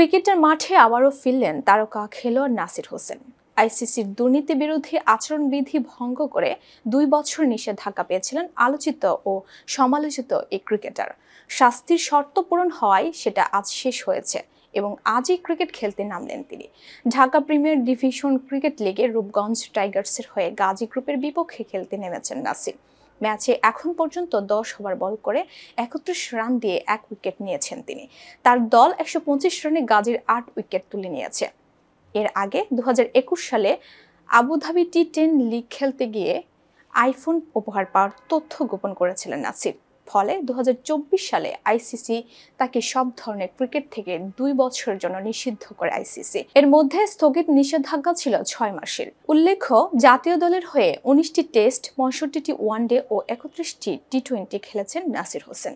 ক্রিকেটের মাঠে আবারও ফিরলেন তারকা খেলোয়াড় নাসির হোসেন। আইসিসির দুর্নীতি বিরোধী আচরণবিধি ভঙ্গ করে 2 বছর নিষেধাজ্ঞা পেয়েছিলেন আলোচিত ও সমালোচিত এই ক্রিকেটার। শাস্তির শর্ত পূরণ হওয়ায় সেটা আজ শেষ হয়েছে এবং আজই ক্রিকেট খেলতে নামলেন তিনি। ঢাকা প্রিমিয়ার ডিভিশন ক্রিকেট লিগে রূপগঞ্জ টাইগার্সের হয়ে গাজী গ্রুপের বিপক্ষে খেলতে নেমেছেন নাসির। ম্যাচে এখন পর্যন্ত 10 ওভার বল করে 31 রান দিয়ে 1 উইকেট নিয়েছেন তিনি। তার দল 125 রানে গাজীর 8 উইকেট তুলে নিয়েছে। এর আগে 2021 সালে আবুধাবি টি10 লিগ খেলতে গিয়ে আইফোন উপহার পাওয়ার তথ্য গোপন করেছিলেন নাসির। ফলে 2024 সালে আইসিসি তাকে সব ধরনের ক্রিকেট থেকে 2 বছরের জন্য নিষিদ্ধ করে আইসিসি। এর মধ্যে স্থগিত নিষেধাজ্ঞা ছিল 6 মাসের। উল্লেখ্য, জাতীয় দলের হয়ে 19টি টেস্ট, 65টি ওয়ানডে ও 31টি টি20 খেলেছেন নাসির হোসেন।